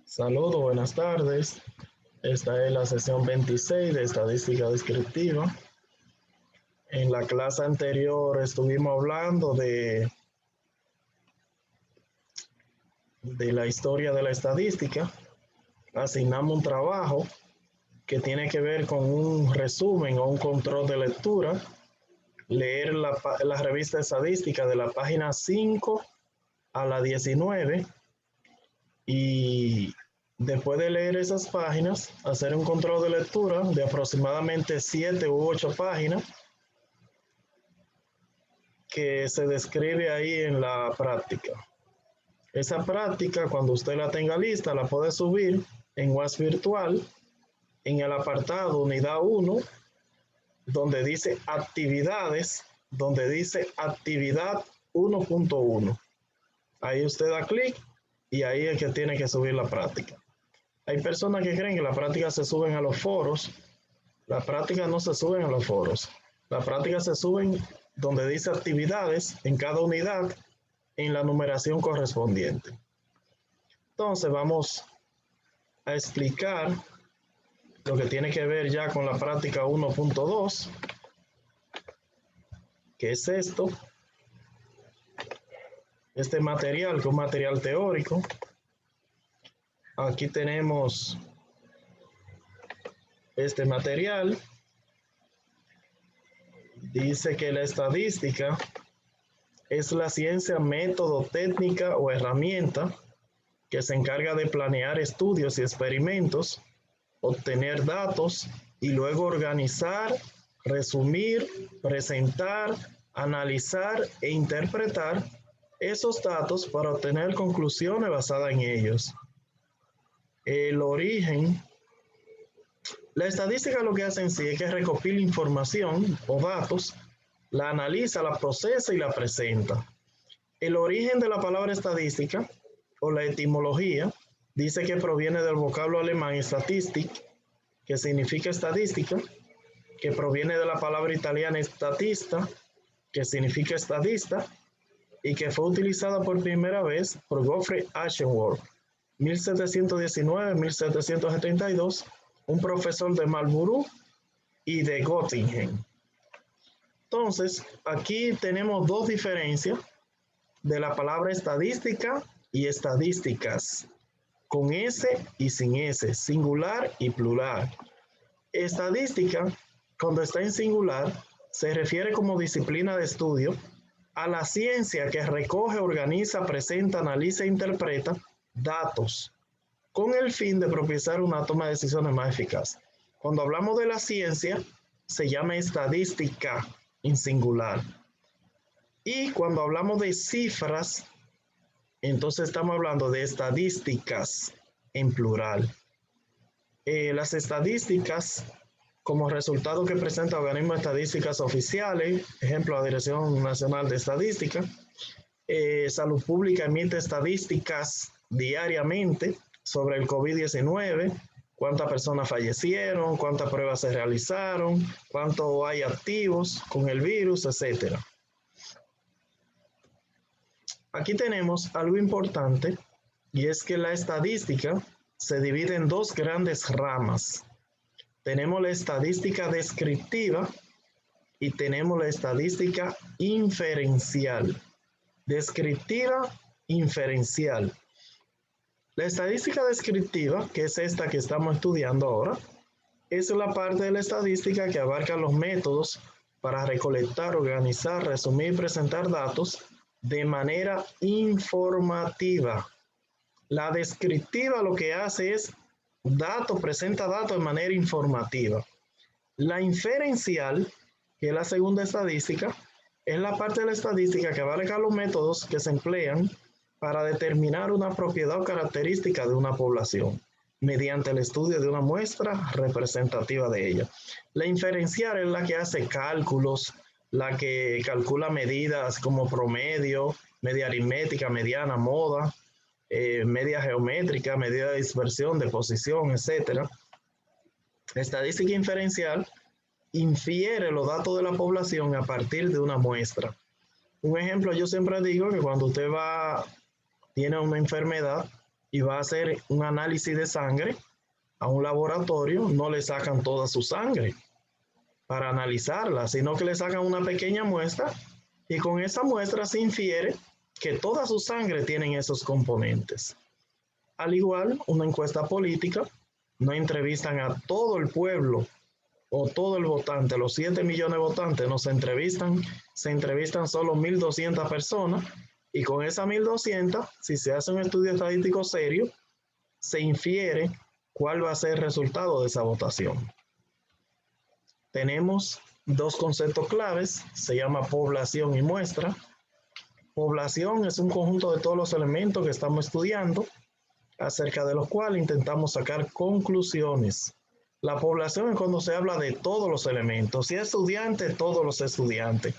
Saludos, buenas tardes. Esta es la sesión 26 de estadística descriptiva. En la clase anterior estuvimos hablando de la historia de la estadística. Asignamos un trabajo que tiene que ver con un resumen o un control de lectura, leer la revista estadística de la página 5 a la 19 y después de leer esas páginas, hacer un control de lectura de aproximadamente 7 u 8 páginas que se describe ahí en la práctica. Esa práctica, cuando usted la tenga lista, la puede subir en WhatsApp virtual en el apartado unidad 1, donde dice actividades, donde dice actividad 1.1. Ahí usted da clic y ahí es que tiene que subir la práctica. Hay personas que creen que la práctica se suben a los foros. La práctica no se suben a los foros. La práctica se suben donde dice actividades en cada unidad en la numeración correspondiente. Entonces vamos a explicar lo que tiene que ver ya con la práctica 1.2, que es esto. Este material, que es un material teórico. Aquí tenemos este material. Dice que la estadística es la ciencia, método, técnica o herramienta que se encarga de planear estudios y experimentos, obtener datos y luego organizar, resumir, presentar, analizar e interpretar esos datos para obtener conclusiones basadas en ellos. El origen. La estadística lo que hace en sí es que recopila información o datos, la analiza, la procesa y la presenta. El origen de la palabra estadística o la etimología dice que proviene del vocablo alemán Statistik, que significa estadística, que proviene de la palabra italiana statista, que significa estadista, y que fue utilizada por primera vez por Gottfried Aschenwald, 1719-1772, un profesor de Marburg y de Göttingen. Entonces, aquí tenemos dos diferencias de la palabra estadística y estadísticas, con S y sin S, singular y plural. Estadística, cuando está en singular, se refiere como disciplina de estudio a la ciencia que recoge, organiza, presenta, analiza e interpreta datos con el fin de propiciar una toma de decisiones más eficaz. Cuando hablamos de la ciencia, se llama estadística en singular. Y cuando hablamos de cifras, entonces estamos hablando de estadísticas en plural. Las estadísticas, como resultado que presenta organismos de estadísticas oficiales, ejemplo, la Dirección Nacional de Estadística, Salud Pública emite estadísticas diariamente sobre el COVID-19, cuántas personas fallecieron, cuántas pruebas se realizaron, cuánto hay activos con el virus, etc. Aquí tenemos algo importante y es que la estadística se divide en dos grandes ramas. Tenemos la estadística descriptiva y tenemos la estadística inferencial. Descriptiva, inferencial. La estadística descriptiva, que es esta que estamos estudiando ahora, es la parte de la estadística que abarca los métodos para recolectar, organizar, resumir y presentar datos de manera informativa. La descriptiva lo que hace es presenta datos de manera informativa. La inferencial, que es la segunda estadística, es la parte de la estadística que abarca los métodos que se emplean para determinar una propiedad o característica de una población mediante el estudio de una muestra representativa de ella. La inferencial es la que hace cálculos, la que calcula medidas como promedio, media aritmética, mediana, moda, media geométrica, medida de dispersión, de posición, etc. La estadística inferencial infiere los datos de la población a partir de una muestra. Un ejemplo, yo siempre digo que cuando usted va tiene una enfermedad y va a hacer un análisis de sangre a un laboratorio, no le sacan toda su sangre para analizarla, sino que le sacan una pequeña muestra y con esa muestra se infiere que toda su sangre tiene esos componentes. Al igual, una encuesta política, no entrevistan a todo el pueblo o todo el votante, los 7 millones de votantes, no se entrevistan solo 1.200 personas y con esas 1.200, si se hace un estudio estadístico serio, se infiere cuál va a ser el resultado de esa votación. Tenemos dos conceptos claves, se llama población y muestra. Población es un conjunto de todos los elementos que estamos estudiando, acerca de los cuales intentamos sacar conclusiones. La población es cuando se habla de todos los elementos. Si es estudiante, todos los estudiantes.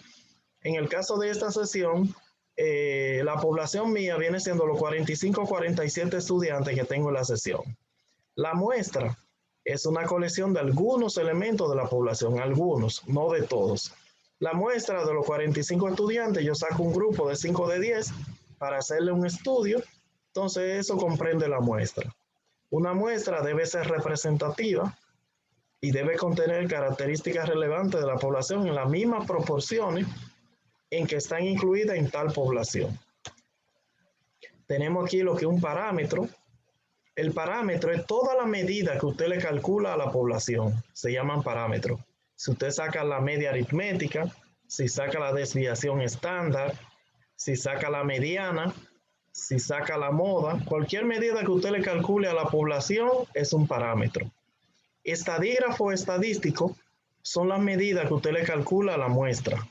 En el caso de esta sesión, la población mía viene siendo los 45 o 47 estudiantes que tengo en la sesión. La muestra es una colección de algunos elementos de la población, algunos, no de todos. La muestra de los 45 estudiantes, yo saco un grupo de 5 de 10 para hacerle un estudio, entonces eso comprende la muestra. Una muestra debe ser representativa y debe contener características relevantes de la población en las mismas proporciones en que están incluidas en tal población. Tenemos aquí lo que es un parámetro. El parámetro es toda la medida que usted le calcula a la población, se llaman parámetros. Si usted saca la media aritmética, si saca la desviación estándar, si saca la mediana, si saca la moda, cualquier medida que usted le calcule a la población es un parámetro. Estadígrafo o estadístico son las medidas que usted le calcula a la muestra.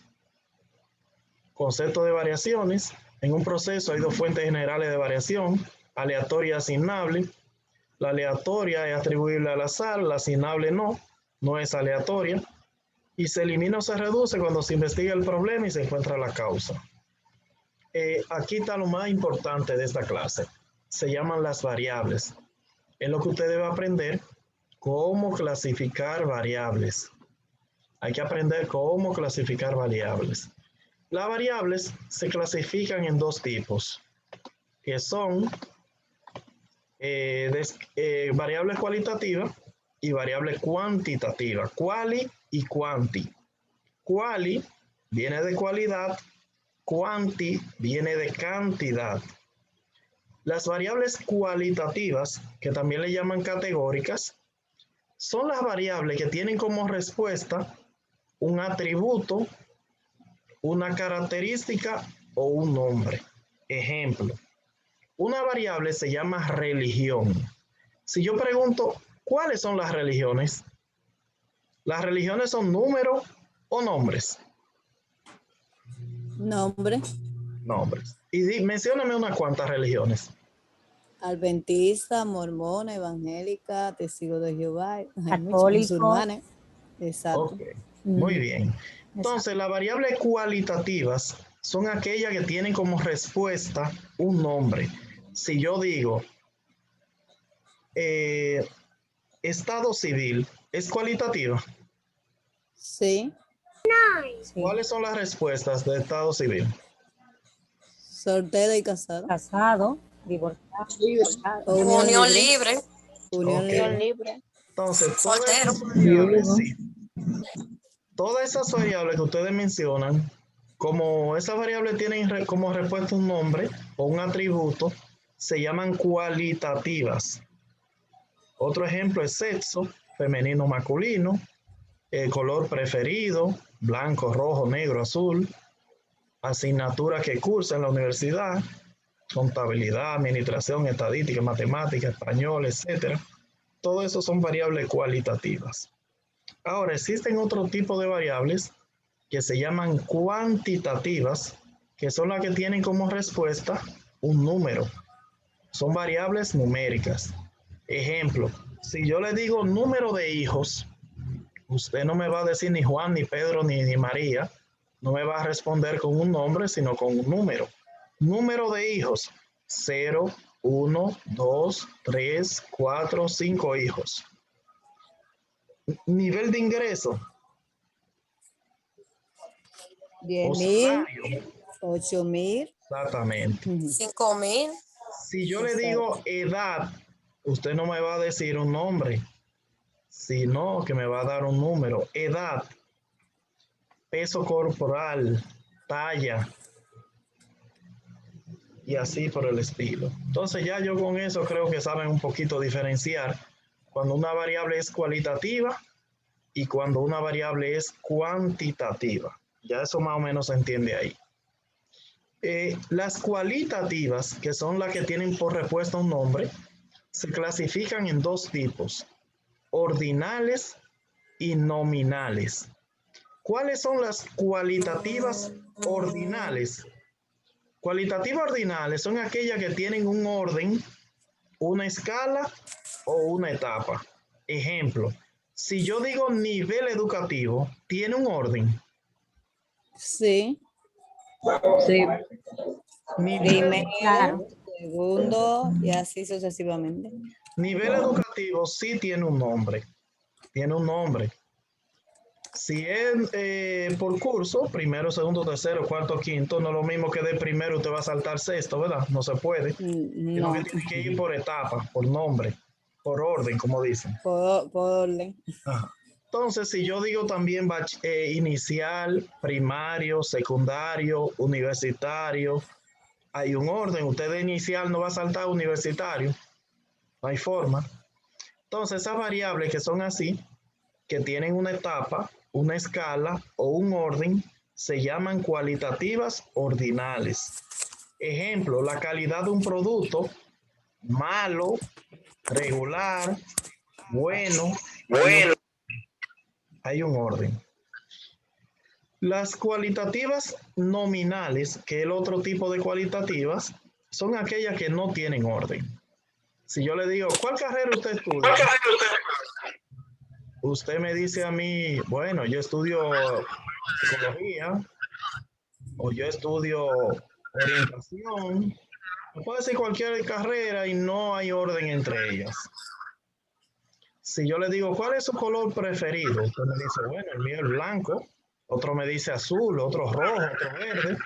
Concepto de variaciones. En un proceso hay dos fuentes generales de variación, aleatoria y asignable. La aleatoria es atribuible al azar, la asignable no es aleatoria. Y se elimina o se reduce cuando se investiga el problema y se encuentra la causa. Aquí está lo más importante de esta clase. Se llaman las variables. Es lo que usted debe aprender, cómo clasificar variables. Hay que aprender cómo clasificar variables. Las variables se clasifican en dos tipos, que son variables cualitativas y variables cuantitativas. Quali y quanti. Quali viene de cualidad, quanti viene de cantidad. Las variables cualitativas, que también le llaman categóricas, son las variables que tienen como respuesta un atributo, una característica o un nombre. Ejemplo, una variable se llama religión. Si yo pregunto, ¿cuáles son las religiones? ¿Las religiones son números o nombres? Nombre. Nombres. Y mencióname unas cuantas religiones. Adventista, mormona, evangélica, testigo de Jehová, católico, musulmanes. Exacto. Ok, muy bien. Entonces, las variables cualitativas son aquellas que tienen como respuesta un nombre. Si yo digo estado civil, ¿es cualitativa? Sí. ¿Cuáles son las respuestas de estado civil? Soltero y casado. casado, divorciado, Unión libre. Unión Ok. libre. Entonces, Soltero. todas esas variables que ustedes mencionan, como esas variables tienen como respuesta un nombre o un atributo, se llaman cualitativas. Otro ejemplo es sexo, femenino, masculino, color preferido, blanco, rojo, negro, azul, asignatura que cursa en la universidad, contabilidad, administración, estadística, matemática, español, etc. Todo eso son variables cualitativas. Ahora, existen otro tipo de variables que se llaman cuantitativas, que son las que tienen como respuesta un número. Son variables numéricas. Ejemplo, si yo le digo número de hijos, usted no me va a decir ni Juan, ni Pedro, ni María. No me va a responder con un nombre, sino con un número. Número de hijos, 0, 1, 2, 3, 4, 5 hijos. Nivel de ingreso. 10.000, 8.000. Exactamente. 5.000. Si yo le digo edad, usted no me va a decir un nombre, sino que me va a dar un número. Edad, peso corporal, talla y así por el estilo. Entonces ya yo con eso creo que saben un poquito diferenciar cuando una variable es cualitativa y cuando una variable es cuantitativa. Ya eso más o menos se entiende ahí. Las cualitativas, que son las que tienen por respuesta un nombre, se clasifican en dos tipos, ordinales y nominales. ¿Cuáles son las cualitativas ordinales? Cualitativas ordinales son aquellas que tienen un orden, una escala o una etapa. Ejemplo, si yo digo nivel educativo, ¿tiene un orden? Sí. Sí. Primero, Claro. segundo y así sucesivamente. Nivel educativo sí tiene un nombre. Tiene un nombre. Si es por curso, primero, segundo, tercero, cuarto, quinto, no es lo mismo que de primero usted va a saltar sexto, ¿verdad? No se puede. Sino que No, tiene que ir por etapa, por nombre, por orden, como dicen. por orden. Ajá. Entonces, si yo digo también inicial, primario, secundario, universitario, hay un orden. Usted de inicial no va a saltar universitario. No hay forma. Entonces, esas variables que son así, que tienen una etapa, una escala o un orden, se llaman cualitativas ordinales. Ejemplo, la calidad de un producto, malo, regular, bueno, hay un orden. Las cualitativas nominales, que es el otro tipo de cualitativas, son aquellas que no tienen orden. Si yo le digo, ¿cuál carrera usted estudia? Usted me dice a mí, bueno, yo estudio psicología o yo estudio orientación. Me puede decir cualquier carrera y no hay orden entre ellas. Si yo le digo, ¿cuál es su color preferido? Usted me dice, bueno, el mío es blanco. Otro me dice azul, otro rojo, otro verde.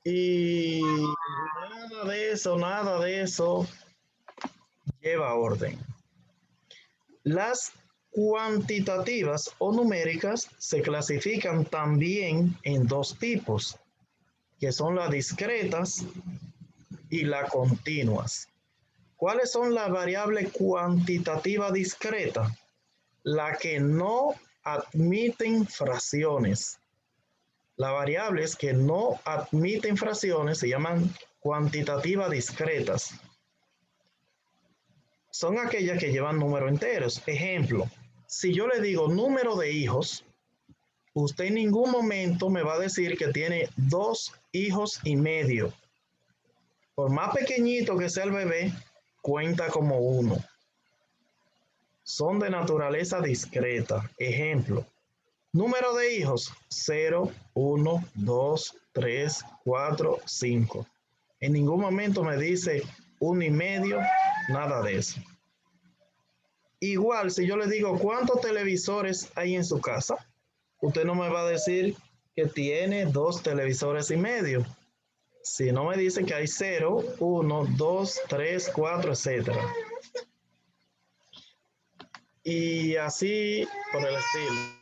Y nada de eso lleva orden. Las cuantitativas o numéricas se clasifican también en dos tipos, que son las discretas y las continuas. ¿Cuáles son las variables cuantitativas discretas? Las que no admiten fracciones. Las variables que no admiten fracciones se llaman cuantitativas discretas. Son aquellas que llevan números enteros. Ejemplo, si yo le digo número de hijos, usted en ningún momento me va a decir que tiene 2 hijos y medio. Por más pequeñito que sea el bebé, cuenta como 1. Son de naturaleza discreta. Ejemplo, número de hijos, 0, 1, 2, 3, 4, 5. En ningún momento me dice 1 y medio, nada de eso. Igual, si yo le digo cuántos televisores hay en su casa, usted no me va a decir que tiene 2 televisores y medio. Si no me dice que hay 0, 1, 2, 3, 4, etc. Y así por el estilo.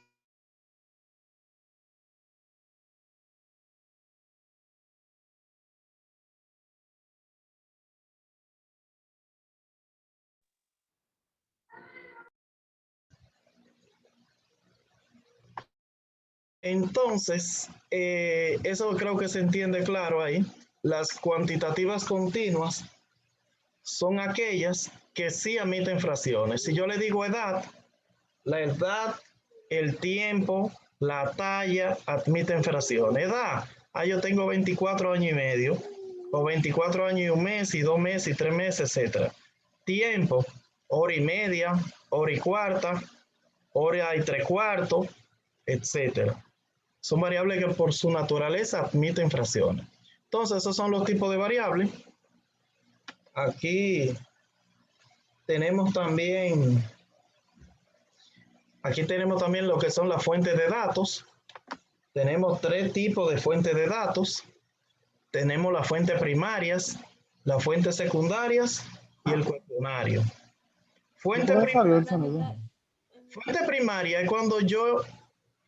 Entonces, eso creo que se entiende claro ahí. Las cuantitativas continuas son aquellas que sí admiten fracciones. Si yo le digo edad, la edad, el tiempo, la talla admiten fracciones. Edad, yo tengo 24 años y medio, o 24 años y un mes, y 2 meses, y 3 meses, etc. Tiempo, hora y media, hora y cuarta, hora y 3/4, etc. Son variables que por su naturaleza admiten fracciones. Entonces, esos son los tipos de variables. Aquí tenemos también lo que son las fuentes de datos. Tenemos 3 tipos de fuentes de datos. tenemos las fuentes primarias, las fuentes secundarias y el cuestionario. Fuente primaria es cuando yo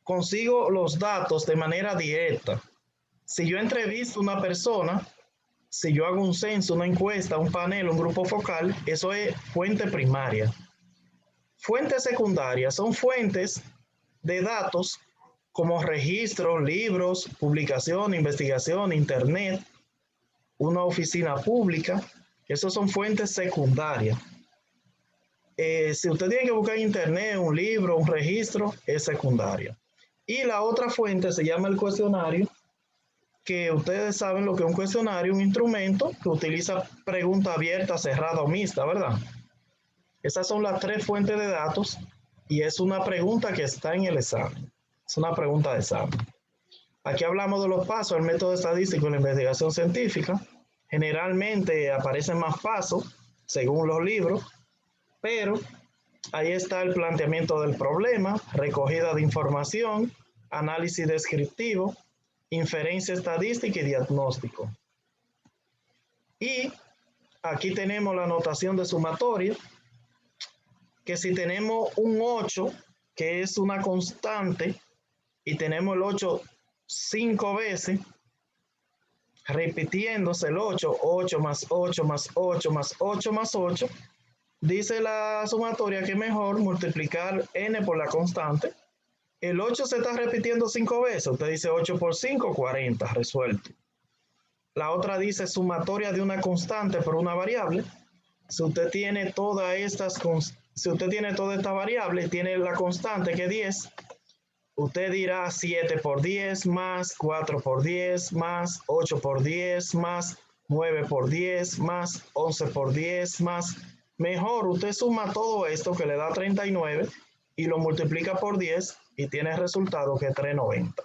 consigo los datos de manera directa. Si yo entrevisto a una persona, si yo hago un censo, una encuesta, un panel, un grupo focal, eso es fuente primaria. Fuentes secundarias son fuentes de datos como registros, libros, publicación, investigación, internet, una oficina pública. Esas son fuentes secundarias. Si usted tiene que buscar en internet un libro, un registro, es secundario. Y la otra fuente se llama el cuestionario, que ustedes saben lo que es un cuestionario, un instrumento que utiliza pregunta abierta, cerrada o mixta, ¿verdad? Esas son las tres fuentes de datos y es una pregunta que está en el examen. Es una pregunta de examen. Aquí hablamos de los pasos del método estadístico en la investigación científica. Generalmente aparecen más pasos según los libros, pero ahí está el planteamiento del problema, recogida de información, análisis descriptivo, inferencia estadística y diagnóstico. Y aquí tenemos la notación de sumatoria, que si tenemos un 8, que es una constante, y tenemos el 8 5 veces, repitiéndose el 8, 8 más 8 más 8 más 8 más 8, dice la sumatoria que es mejor multiplicar n por la constante. El 8 se está repitiendo 5 veces. Usted dice 8 por 5, 40, resuelto. La otra dice sumatoria de una constante por una variable. Si usted tiene todas estas, si usted tiene toda esta variable y tiene la constante que es 10, usted dirá 7 por 10 más 4 por 10 más 8 por 10 más 9 por 10 más 11 por 10 más. Mejor usted suma todo esto que le da 39 y lo multiplica por 10 y tiene el resultado que es 390.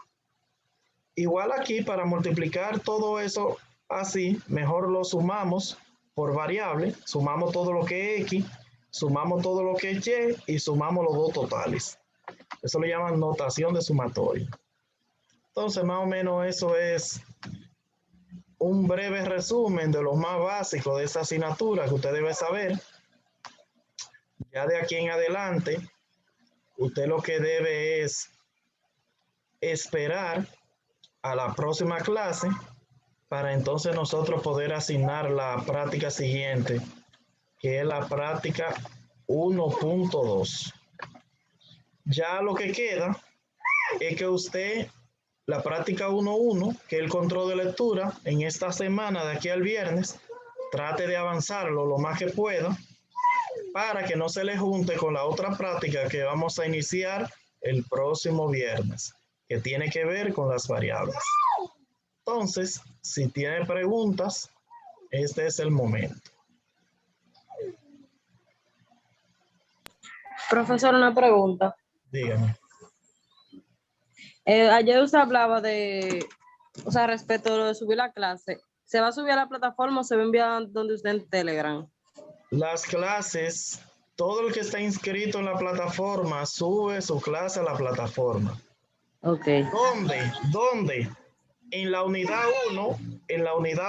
Igual aquí, para multiplicar todo eso así, mejor lo sumamos por variable, sumamos todo lo que es x, sumamos todo lo que es y y sumamos los dos totales. Eso le llaman notación de sumatoria. Entonces, más o menos eso es un breve resumen de lo más básico de esta asignatura que usted debe saber. Ya de aquí en adelante, usted lo que debe es esperar a la próxima clase para entonces nosotros poder asignar la práctica siguiente, que es la práctica 1.2. Ya lo que queda es que usted, la práctica 1.1, que es el control de lectura, en esta semana de aquí al viernes, trate de avanzarlo lo más que pueda para que no se le junte con la otra práctica que vamos a iniciar el próximo viernes, que tiene que ver con las variables. Entonces, si tiene preguntas, este es el momento. Profesor, una pregunta. Dígame. Ayer usted hablaba de, respecto a lo de subir la clase. ¿Se va a subir a la plataforma o se va a enviar donde usted en Telegram? Las clases, todo el que está inscrito en la plataforma sube su clase a la plataforma. Ok. ¿Dónde? En la unidad 1,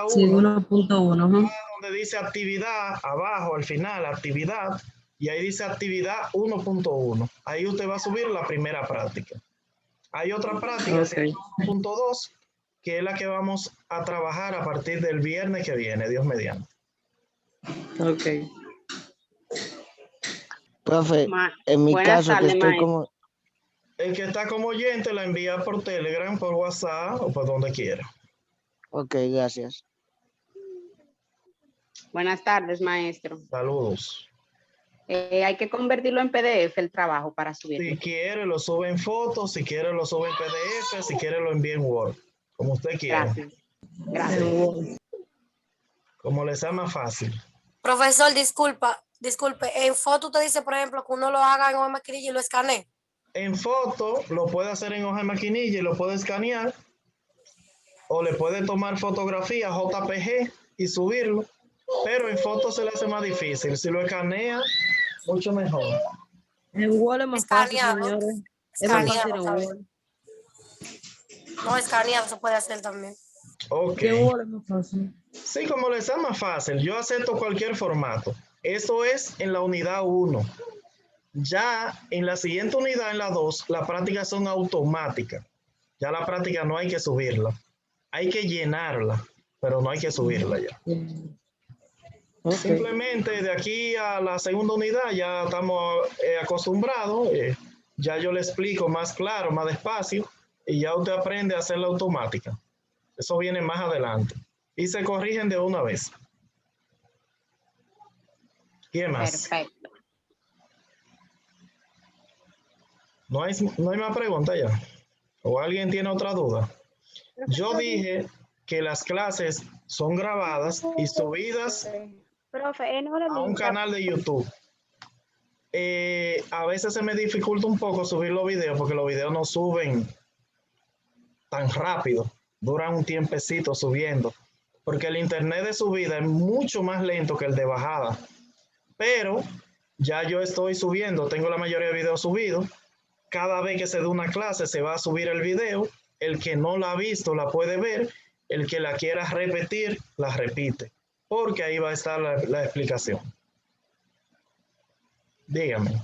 Sí, 1.1. donde dice actividad, abajo al final, actividad, y ahí dice actividad 1.1. Ahí usted va a subir la primera práctica. Hay otra práctica, Okay. 1.2, que es la que vamos a trabajar a partir del viernes que viene, Dios mediante. Ok. Profe, en mi caso que estoy como... El que está como oyente la envía por Telegram, por WhatsApp o por donde quiera. Ok, gracias. Buenas tardes, maestro. Saludos. Hay que convertirlo en PDF el trabajo para subirlo. Si quiere lo sube en fotos, si quiere lo sube en PDF, si quiere lo envía en Word, como usted quiera. Gracias. Como le sea más fácil. Profesor, disculpe, en foto usted dice, por ejemplo, que uno lo haga en una maquinilla y lo escanee. En foto lo puede hacer en hoja de maquinilla y lo puede escanear, o le puede tomar fotografía JPG y subirlo, pero en foto se le hace más difícil. Si lo escanea, mucho mejor. En Word es más fácil, señores. Es más fácil en Escaneado, Word. No, escaneado se puede hacer también. Ok. ¿Qué Word es más fácil? Sí, como les da más fácil, yo acepto cualquier formato. Eso es en la unidad 1. Ya en la siguiente unidad, en la 2, las prácticas son automáticas. Ya la práctica no hay que subirla. Hay que llenarla, pero no hay que subirla ya. Ok. Simplemente de aquí a la segunda unidad ya estamos acostumbrados. Ya yo le explico más claro, más despacio, y ya usted aprende a hacerla automática. Eso viene más adelante. Y se corrigen de una vez. ¿Quién más? Perfecto. No hay más preguntas ya. ¿O alguien tiene otra duda? Yo dije que las clases son grabadas y subidas Profe, no le a un canal de YouTube. A veces se me dificulta un poco subir los videos porque los videos no suben tan rápido. Duran un tiempecito subiendo. Porque el internet de subida es mucho más lento que el de bajada. Pero ya yo estoy subiendo, tengo la mayoría de videos subidos. Cada vez que se dé una clase se va a subir el video. El que no la ha visto la puede ver. El que la quiera repetir, la repite. Porque ahí va a estar la explicación. Dígame.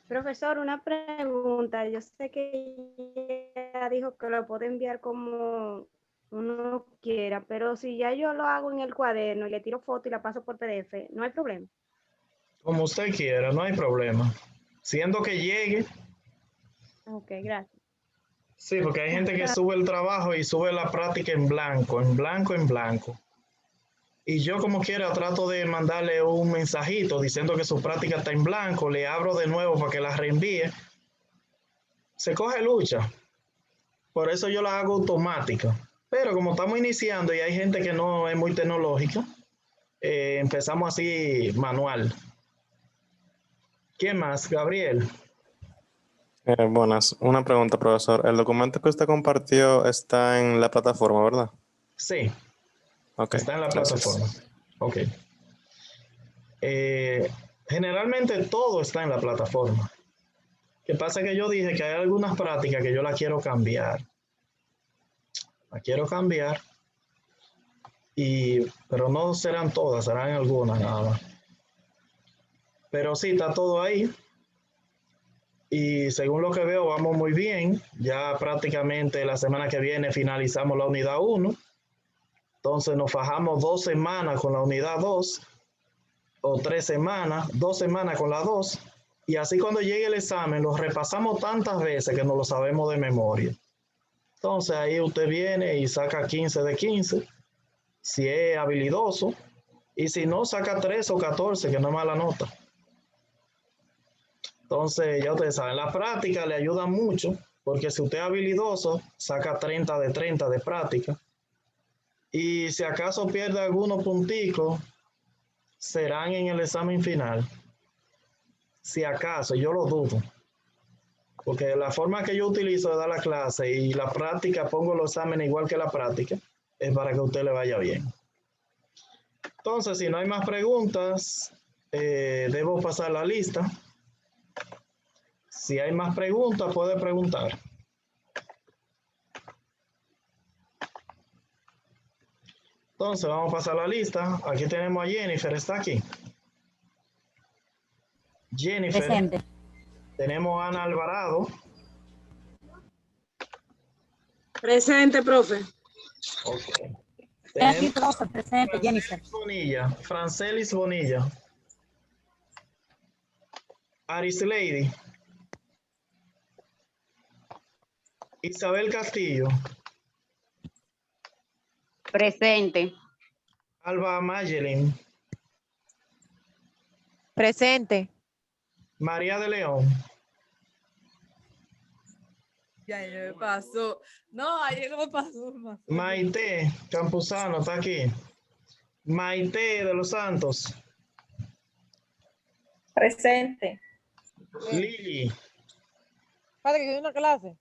Profesor, una pregunta. Yo sé que ella dijo que lo puede enviar como uno quiera, pero si ya yo lo hago en el cuaderno y le tiro foto y la paso por PDF, no hay problema. Como usted quiera, no hay problema. Siendo que llegue. Ok, gracias. Sí, porque hay gente que sube el trabajo y sube la práctica en blanco, en blanco, en blanco. Y yo como quiera trato de mandarle un mensajito diciendo que su práctica está en blanco, le abro de nuevo para que la reenvíe. Se coge lucha. Por eso yo la hago automática. Pero como estamos iniciando y hay gente que no es muy tecnológica, empezamos así manual. ¿Quién más? Gabriel. Buenas, una pregunta, profesor. El documento que usted compartió está en la plataforma, ¿verdad? Sí, Ok, está en la gracias. plataforma. Ok. Generalmente todo está en la plataforma. ¿Qué pasa? Que yo dije que hay algunas prácticas que yo la quiero cambiar. La quiero cambiar. Pero no serán todas, serán algunas nada más. Pero sí, está todo ahí. Y según lo que veo, vamos muy bien. Ya prácticamente la semana que viene finalizamos la unidad 1. Entonces nos fajamos 2 semanas con la unidad 2. O 3 semanas, 2 semanas con la 2. Y así cuando llegue el examen, lo repasamos tantas veces que nos lo sabemos de memoria. Entonces ahí usted viene y saca 15 de 15, si es habilidoso. Y si no, saca 13 o 14, que no es mala nota. Entonces, ya ustedes saben, la práctica le ayuda mucho, porque si usted es habilidoso, saca 30 de 30 de práctica. Y si acaso pierde algunos punticos, serán en el examen final. Si acaso, yo lo dudo. Porque la forma que yo utilizo de dar la clase y la práctica, pongo los exámenes igual que la práctica, es para que a usted le vaya bien. Entonces, si no hay más preguntas, debo pasar la lista. Si hay más preguntas, puede preguntar. Entonces, vamos a pasar la lista. Aquí tenemos a Jennifer, ¿está aquí? Jennifer. Presente. Tenemos a Ana Alvarado. Presente, profe. Okay. Aquí, profe, presente, Jennifer. Bonilla, Francelis Bonilla. Arislady. Isabel Castillo. Presente. Alba Mayelin. Presente. María de León. Ya me pasó. No, ayer no me pasó. Maite Campuzano está aquí. Maite de los Santos. Presente. Lili. Padre, que hay una clase.